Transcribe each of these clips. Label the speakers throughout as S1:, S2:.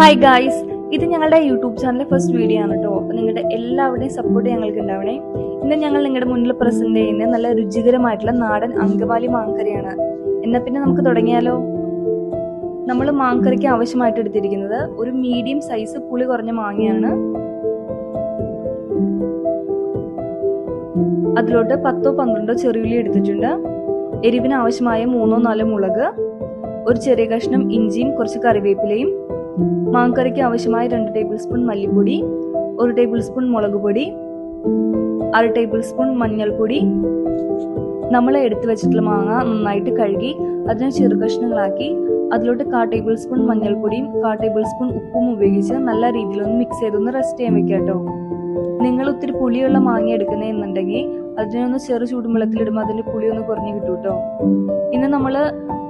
S1: Hi guys, ഇത് ഞങ്ങളുടെ YouTube ചാനലിലെ ഫസ്റ്റ് വീഡിയോ ആണ് കേട്ടോ. അപ്പോൾ നിങ്ങളുടെ എല്ലാവരുടെയും സപ്പോർട്ട് ഞങ്ങൾക്ക് ഉണ്ടാവണേ. ഇന്ന് ഞങ്ങൾ നിങ്ങളുടെ മുന്നിൽ പ്രസന്റ് ചെയ്യുന്ന നല്ല രുചികരമായിട്ടുള്ള നാടൻ അങ്കമാലി മാങ്ങക്കറിയാണ്. എന്നാ പിന്നെ നമുക്ക് തുടങ്ങിയാലോ. നമ്മൾ മാങ്ങക്കറിക്ക് ആവശ്യമായിട്ട് എടുത്തിരിക്കുന്നത് ഒരു മീഡിയം സൈസ് പുളി കുറഞ്ഞ മാങ്ങയാണ്. അതിലോട്ട് 10-12 ചെറിയുള്ളി എടുത്തിട്ടുണ്ട്. എരിവിന് ആവശ്യമായ 3-4 മുളക്, ഒരു ചെറിയ കഷ്ണം ഇഞ്ചിയും കുറച്ച് കറിവേപ്പിലയും, മാങ്ങക്കറിക്ക് ആവശ്യമായ 2 ടേബിൾ സ്പൂൺ മല്ലിപ്പൊടി, 1 ടേബിൾ സ്പൂൺ മുളക് പൊടി, 1/2 ടേബിൾ സ്പൂൺ മഞ്ഞൾപ്പൊടി. നമ്മൾ എടുത്തു വെച്ചിട്ടുള്ള മാങ്ങ നന്നായിട്ട് കഴുകി അതിനെ ചെറു കഷ്ണങ്ങളാക്കി അതിലോട്ട് 1/4 ടേബിൾ സ്പൂൺ മഞ്ഞൾപ്പൊടിയും 1/4 ടേബിൾ സ്പൂൺ ഉപ്പും ഉപയോഗിച്ച് നല്ല രീതിയിലൊന്ന് മിക്സ് ചെയ്തൊന്ന് റെസ്റ്റ് ചെയ്യാൻ വെക്കാം കേട്ടോ. നിങ്ങൾ ഒത്തിരി പുളിയുള്ള മാങ്ങ എടുക്കുന്നതെന്നുണ്ടെങ്കിൽ അതിനൊന്ന് ചെറു ചൂടുവെള്ളത്തിലിടുമ്പോൾ അതിന്റെ പുളി ഒന്ന് കുറഞ്ഞു കിട്ടും കേട്ടോ. ഇന്ന് നമ്മള്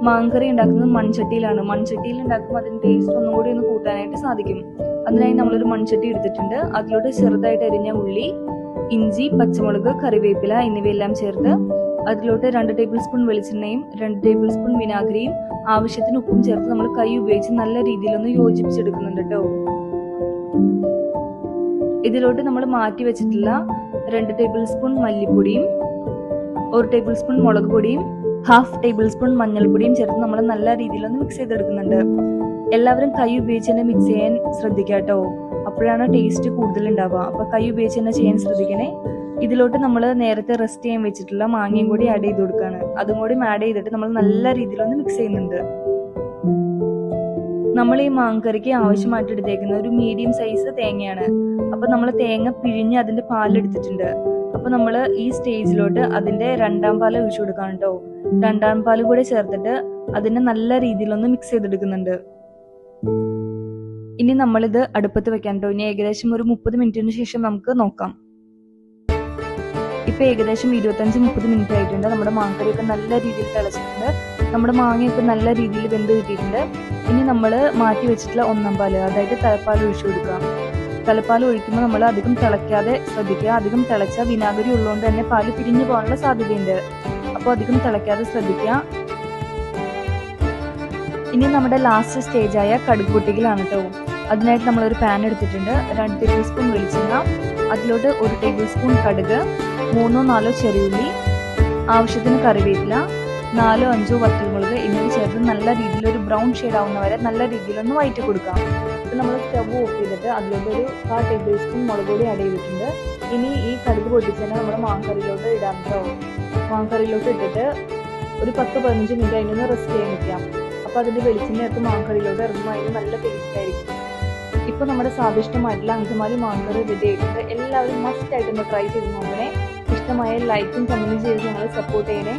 S1: മാങ്ങക്കറി ഉണ്ടാക്കുന്നത് മൺചട്ടിയിലാണ്. മൺചട്ടിയിൽ ഉണ്ടാക്കുമ്പോൾ അതിന്റെ ടേസ്റ്റ് ഒന്നും കൂടി ഒന്ന് കൂട്ടാനായിട്ട് സാധിക്കും. അതിനായി നമ്മളൊരു മൺചട്ടി എടുത്തിട്ടുണ്ട്. അതിലോട്ട് ചെറുതായിട്ട് അരിഞ്ഞ ഉള്ളി, ഇഞ്ചി, പച്ചമുളക്, കറിവേപ്പില എന്നിവയെല്ലാം ചേർത്ത് അതിലോട്ട് 2 ടേബിൾ സ്പൂൺ വെളിച്ചെണ്ണയും 2 ടേബിൾ സ്പൂൺ വിനാഗിരിയും ആവശ്യത്തിന് ഉപ്പും ചേർത്ത് നമ്മൾ കൈ ഉപയോഗിച്ച് നല്ല രീതിയിലൊന്ന് യോജിപ്പിച്ചെടുക്കുന്നുണ്ട് കേട്ടോ. ഇതിലോട്ട് നമ്മൾ മാറ്റി വെച്ചിട്ടുള്ള 2 ടേബിൾ സ്പൂൺ മല്ലിപ്പൊടിയും 1 ടേബിൾ സ്പൂൺ മുളക് പൊടിയും 1/2 ടേബിൾ സ്പൂൺ മഞ്ഞൾപ്പൊടിയും ചേർത്ത് നമ്മൾ നല്ല രീതിയിലൊന്ന് മിക്സ് ചെയ്തെടുക്കുന്നുണ്ട്. എല്ലാവരും കൈ ഉപയോഗിച്ച് തന്നെ മിക്സ് ചെയ്യാൻ ശ്രദ്ധിക്കുക കേട്ടോ. അപ്പോഴാണ് ടേസ്റ്റ് കൂടുതൽ ഉണ്ടാവുക. അപ്പൊ കൈ ഉപയോഗിച്ച് തന്നെ ചെയ്യാൻ ശ്രദ്ധിക്കണേ. ഇതിലോട്ട് നമ്മൾ നേരത്തെ റെസ്റ്റ് ചെയ്യാൻ വെച്ചിട്ടുള്ള മാങ്ങയും കൂടി ആഡ് ചെയ്ത് കൊടുക്കുകയാണ്. അതും കൂടി ആഡ് ചെയ്തിട്ട് നമ്മൾ നല്ല രീതിയിലൊന്ന് മിക്സ് ചെയ്യുന്നുണ്ട്. നമ്മൾ ഈ മാങ്ങക്കറിക്ക് ആവശ്യമായിട്ട് എടുത്തേക്കുന്ന ഒരു മീഡിയം സൈസ് തേങ്ങയാണ്. അപ്പൊ നമ്മൾ തേങ്ങ പിഴിഞ്ഞ് അതിന്റെ പാലെടുത്തിട്ടുണ്ട്. അപ്പൊ നമ്മൾ ഈ സ്റ്റേജിലോട്ട് അതിന്റെ 2ാം പാൽ ഒഴിച്ചു കൊടുക്കാം കേട്ടോ. 2ാം പാൽ കൂടെ ചേർത്തിട്ട് അതിനെ നല്ല രീതിയിലൊന്ന് മിക്സ് ചെയ്തെടുക്കുന്നുണ്ട്. ഇനി നമ്മളിത് അടുപ്പത്ത് വെക്കാൻ കേട്ടോ. ഇനി ഏകദേശം ഒരു 30 മിനിറ്റിന് ശേഷം നമുക്ക് നോക്കാം. ഇപ്പൊ ഏകദേശം 25-30 മിനിറ്റ് ആയിട്ടുണ്ട്. നമ്മുടെ മാങ്ങക്കറിയൊക്കെ നല്ല രീതിയിൽ തിളച്ചിട്ടുണ്ട്. നമ്മുടെ മാങ്ങയൊക്കെ നല്ല രീതിയിൽ വെന്ത് കിട്ടിയിട്ടുണ്ട്. ഇനി നമ്മൾ മാറ്റി വെച്ചിട്ടുള്ള 1ാം പാല്, അതായത് തലപ്പാൽ ഒഴിച്ചു കൊടുക്കാം. തലപ്പാൽ ഒഴിക്കുമ്പോൾ നമ്മൾ അധികം തിളയ്ക്കാതെ ശ്രദ്ധിക്കുക. അധികം തിളച്ച വിനാഗിരി ഉള്ളതുകൊണ്ട് തന്നെ പാല് പിരിഞ്ഞു പോകാനുള്ള സാധ്യതയുണ്ട്. അപ്പോൾ അധികം തിളയ്ക്കാതെ ശ്രദ്ധിക്കുക. ഇനി നമ്മുടെ ലാസ്റ്റ് സ്റ്റേജായ കടുക് പൊട്ടിക്കലാണ് കേട്ടോ. അതിനായിട്ട് നമ്മളൊരു പാൻ എടുത്തിട്ടുണ്ട്. 2 ടേബിൾ സ്പൂൺ വെളിച്ചെണ്ണ, അതിലോട്ട് 1 ടേബിൾ സ്പൂൺ കടുക്, 3-4 ചെറിയുള്ളി, ആവശ്യത്തിന് കറിവേപ്പില, 4-5 വറ്റൽമുളക് എന്നിവ ചേർത്ത് നല്ല രീതിയിൽ ഒരു ബ്രൗൺ ഷെയ്ഡ് ആവുന്നവരെ നല്ല രീതിയിലൊന്ന് വഴറ്റി കൊടുക്കാം. ഇപ്പം നമ്മൾ സ്റ്റവ് ഓഫ് ചെയ്തിട്ട് അതിലോട്ട് ഒരു 1/4 ടേബിൾ സ്പൂൺ മുളക് പൊടി ആഡ് ചെയ്തിട്ടുണ്ട്. ഇനി ഈ കടുക് പൊട്ടിച്ചതിനെ നമ്മൾ മാങ്ങക്കറിയിലോട്ട് ഇടാം കേട്ടോ. മാങ്ങക്കറിയിലോട്ട് ഇട്ടിട്ട് ഒരു 10-15 മിനിറ്റ് അതിനൊന്ന് റെസ്റ്റ് ചെയ്യാൻ വെക്കാം. അപ്പോൾ അതിന്റെ വെളിച്ചെണ്ണ എടുത്ത് മാങ്ങക്കറിയിലോട്ട് ഇറങ്ങുമ്പോൾ അതിന് നല്ല ടേസ്റ്റ് ആയിരിക്കും. ഇപ്പൊ നമ്മുടെ സ്വാദിഷ്ടമായിട്ടുള്ള അങ്കമാലി മാങ്ങക്കറി റെഡി ആയിട്ടുണ്ട്. എല്ലാവരും മസ്റ്റ് ആയിട്ടൊന്ന് ട്രൈ ചെയ്ത് നോക്കണേ. ഇഷ്ടമായ ലൈക്കും കമന്റും ചെയ്ത് ഞങ്ങളെ സപ്പോർട്ട് ചെയ്യണേ.